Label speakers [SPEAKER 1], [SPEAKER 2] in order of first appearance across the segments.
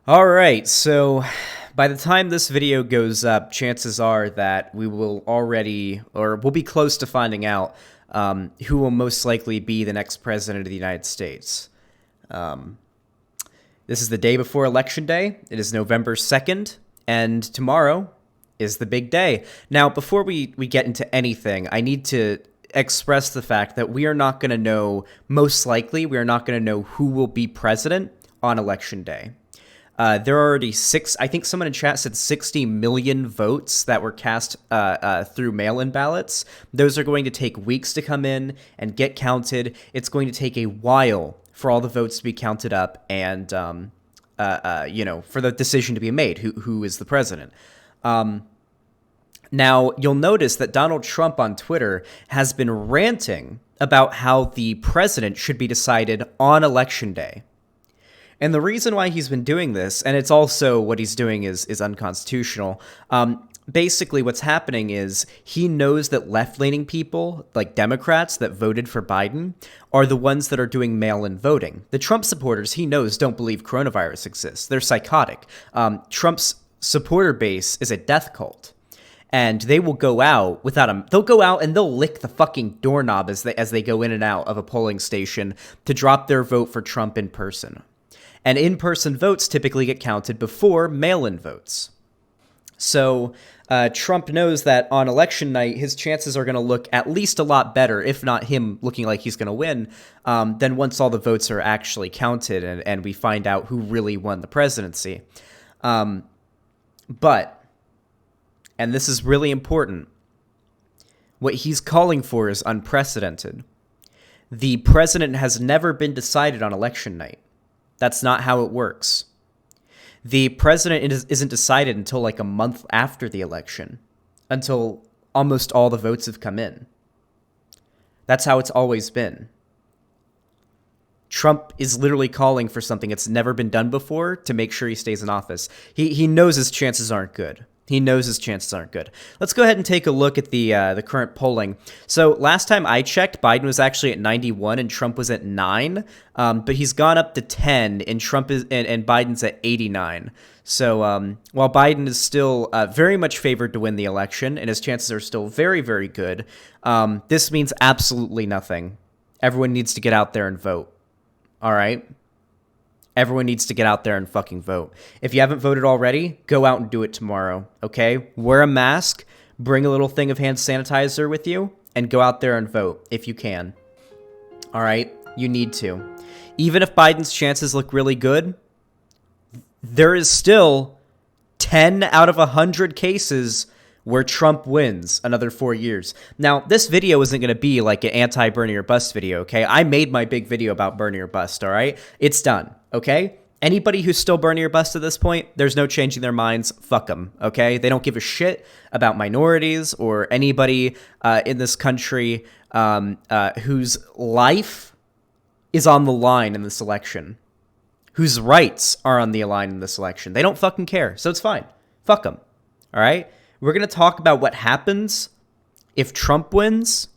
[SPEAKER 1] All right, so by the time this video goes up, chances are that we will already, or we'll be close to finding out who will most likely be the next president of the United States. This is the day before Election Day. It is November 2nd, and tomorrow is the big day. Now, before we get into anything, I need to express the fact that we are not going to know, most likely, we are not going to know who will be president on Election Day. There are already I think someone in chat said 60 million votes that were cast through mail-in ballots. Those are going to take weeks to come in and get counted. It's going to take a while for all the votes to be counted up and, for the decision to be made, who is the president. Now, you'll notice that Donald Trump on Twitter has been ranting about how the president should be decided on Election Day. And the reason why he's been doing this, and it's also what he's doing is unconstitutional. Basically, what's happening is he knows that left-leaning people, like Democrats that voted for Biden, are the ones that are doing mail-in voting. The Trump supporters, he knows, don't believe coronavirus exists. They're psychotic. Trump's supporter base is a death cult. And they will go out without him. They'll go out and they'll lick the fucking doorknob as they go in and out of a polling station to drop their vote for Trump in person. And in-person votes typically get counted before mail-in votes. So Trump knows that on election night, his chances are going to look at least a lot better, if not him looking like he's going to win, than once all the votes are actually counted and we find out who really won the presidency. But, and this is really important, what he's calling for is unprecedented. The president has never been decided on election night. That's not how it works. The president isn't decided until like a month after the election, until almost all the votes have come in. That's how it's always been. Trump is literally calling for something that's never been done before to make sure he stays in office. He knows his chances aren't good. He knows his chances aren't good. Let's go ahead and take a look at the current polling. So last time I checked, Biden was actually at 91 and Trump was at 9, but he's gone up to 10 and and Biden's at 89. So while Biden is still very much favored to win the election and his chances are still very, very good, this means absolutely nothing. Everyone needs to get out there and vote. All right? Everyone needs to get out there and fucking vote. If you haven't voted already, go out and do it tomorrow, okay? Wear a mask, bring a little thing of hand sanitizer with you, and go out there and vote if you can. All right? You need to. Even if Biden's chances look really good, there is still 10 out of 100 cases where Trump wins another 4 years. Now, this video isn't going to be like an anti-Bernie or bust video, okay? I made my big video about Bernie or bust, all right? It's done, okay? Anybody who's still Bernie or bust at this point, there's no changing their minds. Fuck them, okay? They don't give a shit about minorities or anybody in this country whose life is on the line in this election, whose rights are on the line in this election. They don't fucking care, so it's fine. Fuck them, all right? We're going to talk about what happens if Trump wins,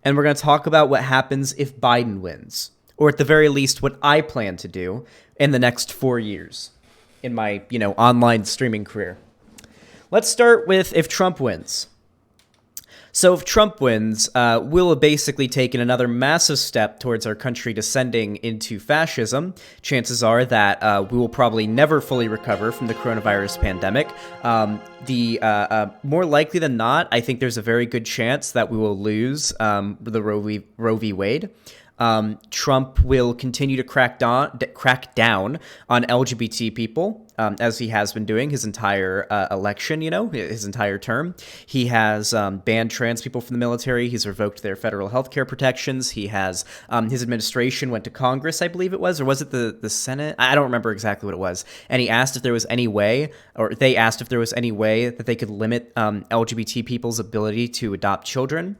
[SPEAKER 1] and we're going to talk about what happens if Biden wins, or at the very least, what I plan to do in the next 4 years in my, online streaming career. Let's start with if Trump wins. So if Trump wins, we'll have basically taken another massive step towards our country descending into fascism. Chances are that we will probably never fully recover from the coronavirus pandemic. More likely than not, I think there's a very good chance that we will lose the Roe v. Wade. Trump will continue to crack down on LGBT people, as he has been doing his entire election, his entire term. He has banned trans people from the military. He's revoked their federal health care protections. He has his administration went to Congress, I believe it was, or was it the Senate? I don't remember exactly what it was. And he asked if there was any way, or they asked if there was any way that they could limit LGBT people's ability to adopt children.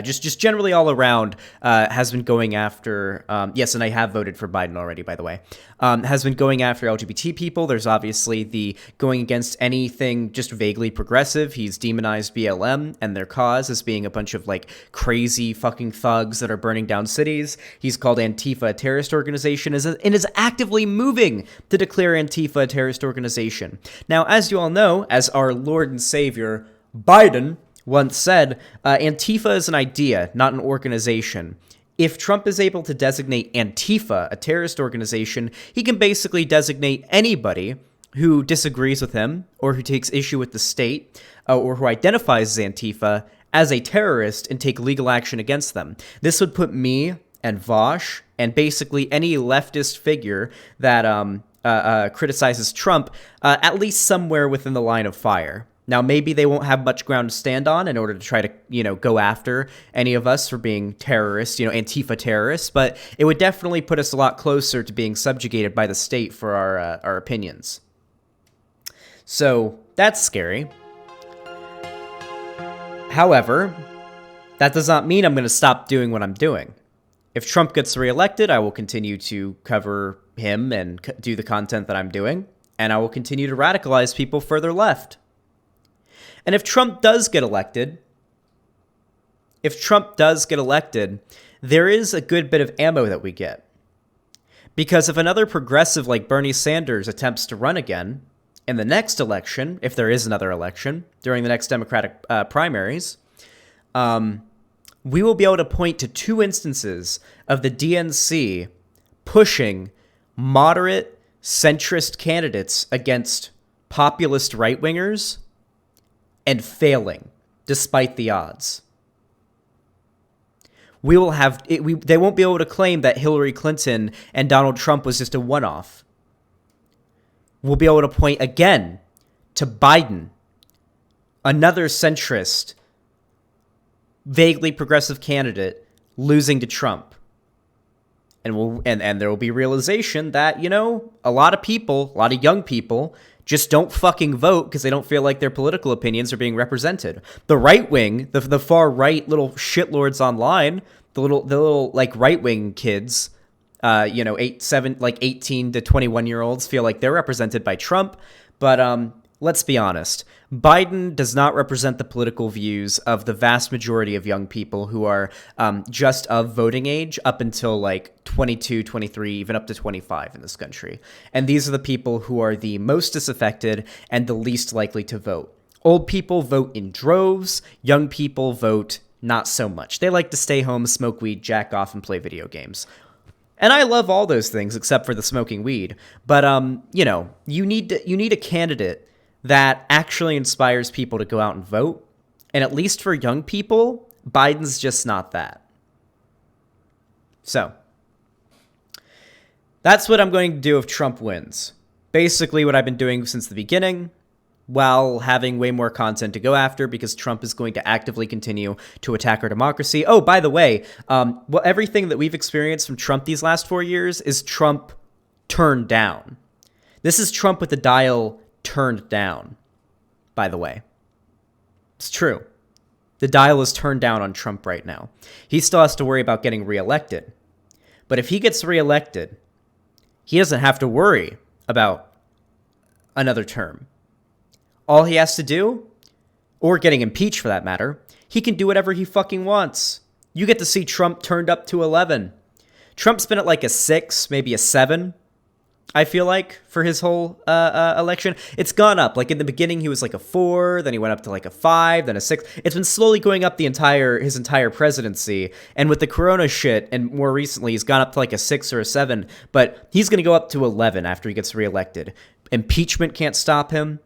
[SPEAKER 1] just generally all around, has been going after, yes, and I have voted for Biden already, by the way, has been going after LGBT people. There's obviously the going against anything just vaguely progressive. He's demonized BLM and their cause as being a bunch of like crazy fucking thugs that are burning down cities. He's called Antifa a terrorist organization and is actively moving to declare Antifa a terrorist organization. Now, as you all know, as our Lord and Savior Biden once said, Antifa is an idea, not an organization. If Trump is able to designate Antifa a terrorist organization, he can basically designate anybody who disagrees with him or who takes issue with the state or who identifies as Antifa as a terrorist and take legal action against them. This would put me and Vosh and basically any leftist figure that criticizes Trump at least somewhere within the line of fire. Now, maybe they won't have much ground to stand on in order to try to, go after any of us for being terrorists, Antifa terrorists, but it would definitely put us a lot closer to being subjugated by the state for our opinions. So that's scary. However, that does not mean I'm going to stop doing what I'm doing. If Trump gets reelected, I will continue to cover him and do the content that I'm doing, and I will continue to radicalize people further left. And if Trump does get elected, there is a good bit of ammo that we get. Because if another progressive like Bernie Sanders attempts to run again in the next election, if there is another election during the next Democratic primaries, we will be able to point to 2 instances of the DNC pushing moderate centrist candidates against populist right-wingers and failing despite the odds. They won't be able to claim that Hillary Clinton and Donald Trump was just a one-off. We'll be able to point again to Biden, another centrist, vaguely progressive candidate losing to Trump. And there will be realization that, a lot of young people just don't fucking vote because they don't feel like their political opinions are being represented. The right wing, the far right little shitlords online, the little like right wing kids, 18 to 21 year olds feel like they're represented by Trump. But let's be honest. Biden does not represent the political views of the vast majority of young people who are just of voting age up until like 22, 23, even up to 25 in this country. And these are the people who are the most disaffected and the least likely to vote. Old people vote in droves. Young people vote not so much. They like to stay home, smoke weed, jack off, and play video games. And I love all those things except for the smoking weed. But, you need a candidate that actually inspires people to go out and vote. And at least for young people, Biden's just not that. So, that's what I'm going to do if Trump wins. Basically what I've been doing since the beginning, while having way more content to go after because Trump is going to actively continue to attack our democracy. Oh, by the way, everything that we've experienced from Trump these last 4 years is Trump turned down. This is Trump with the dial turned down, by the way. It's true. The dial is turned down on Trump right now. He still has to worry about getting reelected. But if he gets reelected, he doesn't have to worry about another term. All he has to do, or getting impeached for that matter, he can do whatever he fucking wants. You get to see Trump turned up to 11. Trump's been at like a 6, maybe a 7. I feel like, for his whole election. It's gone up. Like, in the beginning, he was like a 4, then he went up to like a 5, then a 6. It's been slowly going up his entire presidency. And with the corona shit, and more recently, he's gone up to like a 6 or a 7. But he's going to go up to 11 after he gets reelected. Impeachment can't stop him.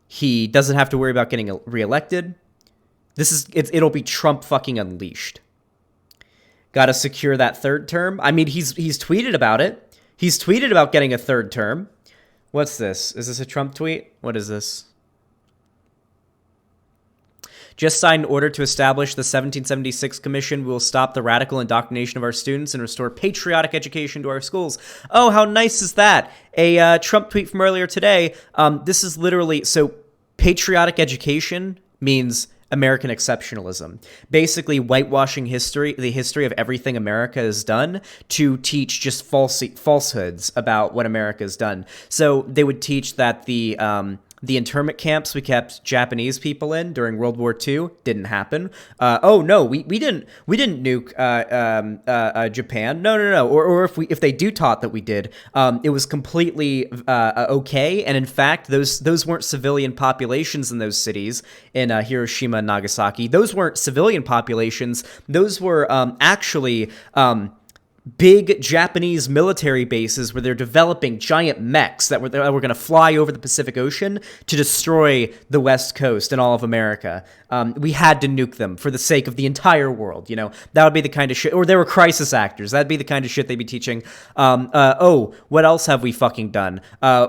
[SPEAKER 1] He doesn't have to worry about getting reelected. It'll be Trump fucking unleashed. Got to secure that 3rd term. I mean, he's tweeted about it. He's tweeted about getting a 3rd term. What's this? Is this a Trump tweet? What is this? Just signed an order to establish the 1776 Commission. We will stop the radical indoctrination of our students and restore patriotic education to our schools. Oh, how nice is that? A Trump tweet from earlier today. This is literally... So, patriotic education means American exceptionalism, basically whitewashing history, the history of everything America has done, to teach just falsehoods about what America has done. So they would teach that the internment camps we kept Japanese people in during World War II didn't happen. Oh no, we didn't nuke Japan. No. Or if they do taught that we did, it was completely okay. And in fact, those weren't civilian populations in those cities in Hiroshima and Nagasaki. Those weren't civilian populations. Those were actually big Japanese military bases where they're developing giant mechs that were going to fly over the Pacific Ocean to destroy the West Coast and all of America. We had to nuke them for the sake of the entire world. That would be the kind of shit. Or they were crisis actors. That'd be the kind of shit they'd be teaching. What else have we fucking done?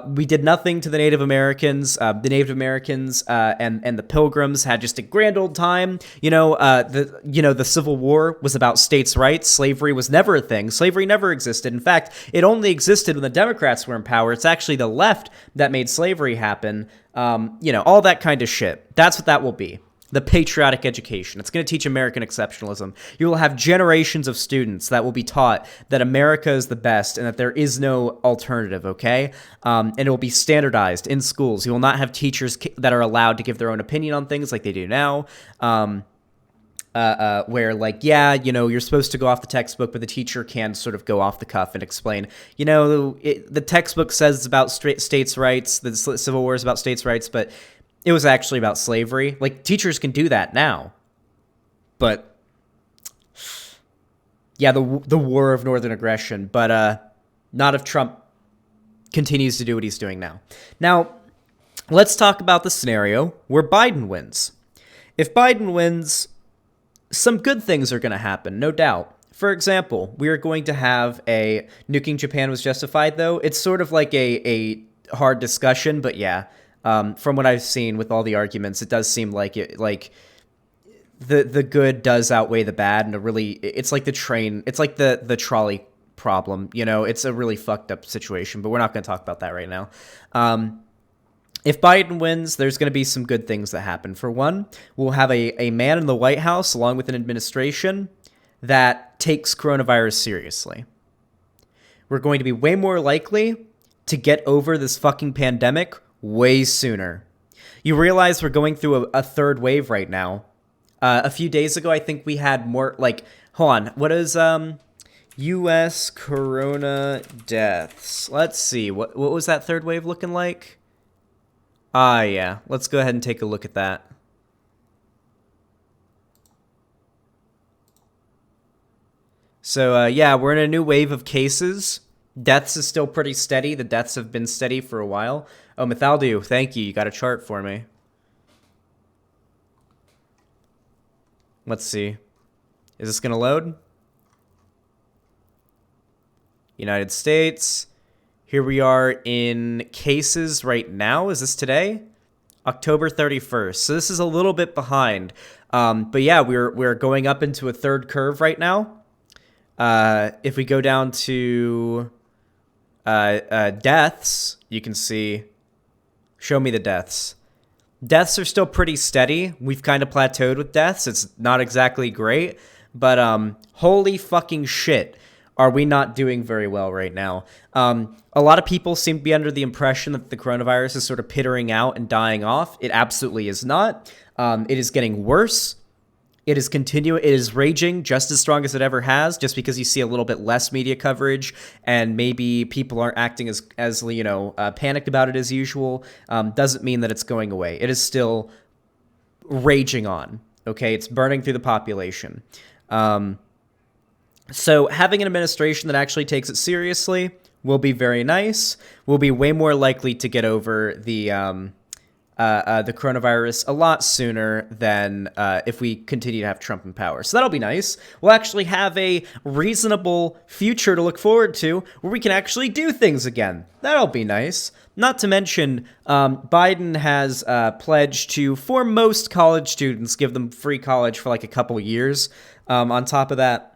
[SPEAKER 1] We did nothing to the Native Americans. The Native Americans and the Pilgrims had just a grand old time. The Civil War was about states' rights. Slavery was never a thing. Slavery never existed. In fact, it only existed when the Democrats were in power. It's actually the left that made slavery happen. All that kind of shit. That's what that will be. The patriotic education. It's going to teach American exceptionalism. You will have generations of students that will be taught that America is the best and that there is no alternative, okay? And it will be standardized in schools. You will not have teachers that are allowed to give their own opinion on things like they do now. Where you're supposed to go off the textbook, but the teacher can sort of go off the cuff and explain, the textbook says it's about states' rights, the Civil War is about states' rights, but it was actually about slavery. Like, teachers can do that now. But, yeah, the war of northern aggression, but not if Trump continues to do what he's doing now. Now, let's talk about the scenario where Biden wins. If Biden wins, some good things are going to happen, no doubt. For example, we are going to have nuking Japan was justified, though. It's sort of like a hard discussion, but yeah. From what I've seen with all the arguments, it does seem like the good does outweigh the bad, and it's like the train, it's like the trolley problem, it's a really fucked up situation, but we're not going to talk about that right now. If Biden wins, there's going to be some good things that happen. For one, we'll have a man in the White House along with an administration that takes coronavirus seriously. We're going to be way more likely to get over this fucking pandemic way sooner. You realize we're going through a third wave right now. A few days ago, I think we had more, hold on, what is U.S. corona deaths? Let's see, what was that third wave looking like? Yeah, let's go ahead and take a look at that. So, yeah, we're in a new wave of cases. Deaths is still pretty steady. The deaths have been steady for a while. Oh, Methaldu, thank you. You got a chart for me. Let's see. Is this going to load? United States. Here we are in cases right now. Is this today? October 31st. So this is a little bit behind. But yeah, we're going up into a third curve right now. If we go down to deaths, you can see, show me the deaths. Deaths are still pretty steady. We've kind of plateaued with deaths. It's not exactly great, but holy fucking shit, are we not doing very well right now. A lot of people seem to be under the impression that the coronavirus is sort of pittering out and dying off. It absolutely is not. It is getting worse. It is raging just as strong as it ever has, just because you see a little bit less media coverage and maybe people aren't acting as panicked about it as usual, doesn't mean that it's going away. It is still raging on, okay? It's burning through the population. So having an administration that actually takes it seriously will be very nice. We'll be way more likely to get over the coronavirus a lot sooner than if we continue to have Trump in power. So that'll be nice. We'll actually have a reasonable future to look forward to where we can actually do things again. That'll be nice. Not to mention, Biden has pledged to, for most college students, give them free college for like a couple years. On top of that,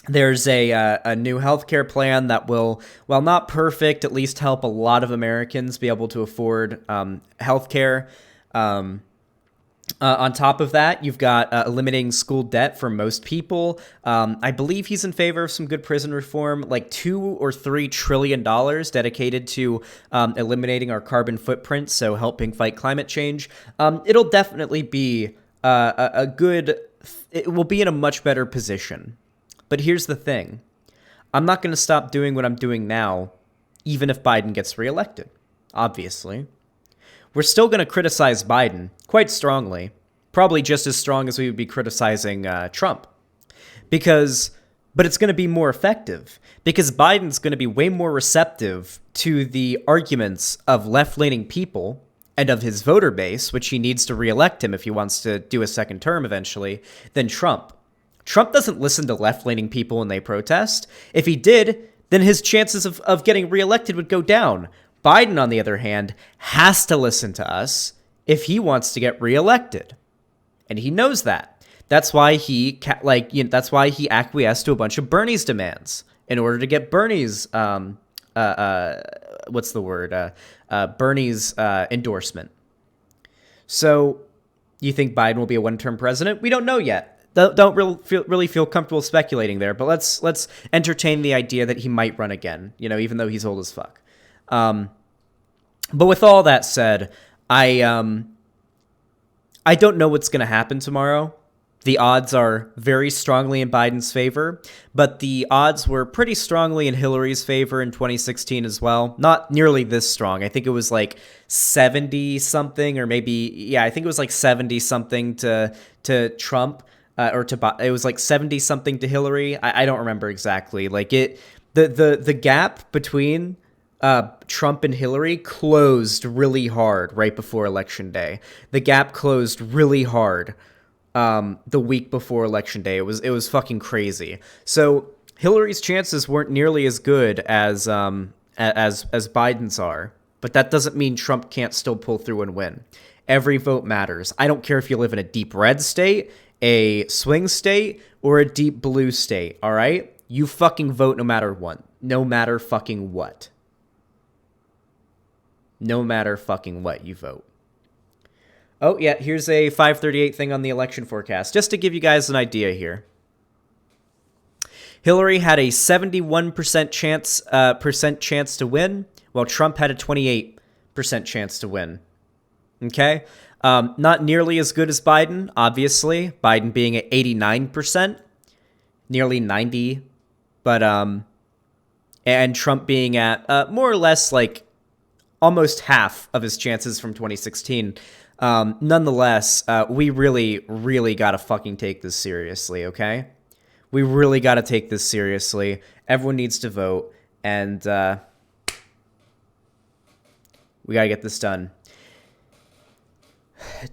[SPEAKER 1] there's a new healthcare plan that will, while not perfect, at least help a lot of Americans be able to afford healthcare. On top of that, you've got eliminating school debt for most people. I believe he's in favor of some good prison reform, like $2 or $3 trillion dedicated to eliminating our carbon footprint, so helping fight climate change. It'll definitely be a good. It will be in a much better position. But here's the thing: I'm not going to stop doing what I'm doing now, even if Biden gets reelected. Obviously. We're still going to criticize Biden quite strongly, probably just as strong as we would be criticizing Trump. But it's going to be more effective because Biden's going to be way more receptive to the arguments of left-leaning people and of his voter base, which he needs to reelect him if he wants to do a second term eventually, than Trump. Trump doesn't listen to left-leaning people when they protest. If he did, then his chances of getting reelected would go down. Biden, on the other hand, has to listen to us if he wants to get reelected, and he knows that. That's why that's why he acquiesced to a bunch of Bernie's demands in order to get Bernie's Bernie's endorsement. So, you think Biden will be a one-term president? We don't know yet. Don't really feel comfortable speculating there, but let's entertain the idea that he might run again. Even though he's old as fuck. But with all that said, I don't know what's going to happen tomorrow. The odds are very strongly in Biden's favor, but the odds were pretty strongly in Hillary's favor in 2016 as well. Not nearly this strong. I think it was like 70 something, or maybe, I think it was like 70 something to Trump, it was like 70 something to Hillary. I don't remember exactly. The gap between Trump and Hillary closed really hard right before Election Day. The gap closed really hard the week before Election Day. It was fucking crazy. So Hillary's chances weren't nearly as good as Biden's are, but that doesn't mean Trump can't still pull through and win. Every vote matters. I don't care if you live in a deep red state, a swing state, or a deep blue state, all right? You fucking vote no matter what. No matter fucking what. No matter fucking what you vote. Oh, yeah, here's a 538 thing on the election forecast, just to give you guys an idea here. Hillary had a 71% chance to win, while Trump had a 28% chance to win. Okay? Not nearly as good as Biden, obviously. Biden being at 89%, nearly 90%, but and Trump being at more or less like almost half of his chances from 2016. Nonetheless, we really, really gotta fucking take this seriously, okay? We really gotta take this seriously. Everyone needs to vote, and we gotta get this done.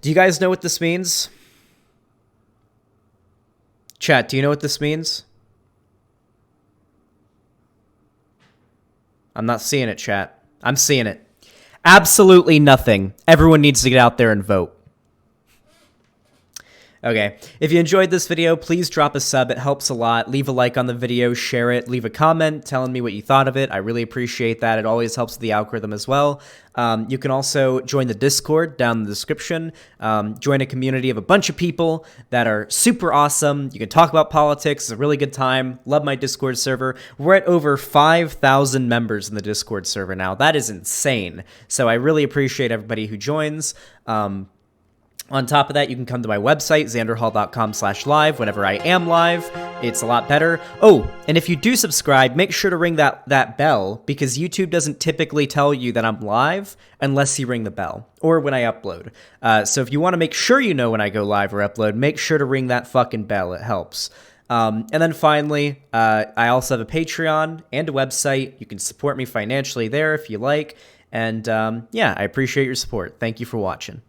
[SPEAKER 1] Do you guys know what this means? Chat, do you know what this means? I'm not seeing it, chat. I'm seeing it. Absolutely nothing. Everyone needs to get out there and vote. Okay, if you enjoyed this video, please drop a sub. It helps a lot. Leave a like on the video, share it, leave a comment telling me what you thought of it. I really appreciate that. It always helps with the algorithm as well. You can also join the Discord down in the description. Join a community of a bunch of people that are super awesome. You can talk about politics. It's a really good time. Love my Discord server. We're at over 5,000 members in the Discord server now. That is insane. So I really appreciate everybody who joins. On top of that, you can come to my website, xanderhall.com/live, whenever I am live. It's a lot better. Oh, and if you do subscribe, make sure to ring that bell, because YouTube doesn't typically tell you that I'm live unless you ring the bell, or when I upload. So if you want to make sure you know when I go live or upload, make sure to ring that fucking bell. It helps. And then finally, I also have a Patreon and a website. You can support me financially there if you like. And yeah, I appreciate your support. Thank you for watching.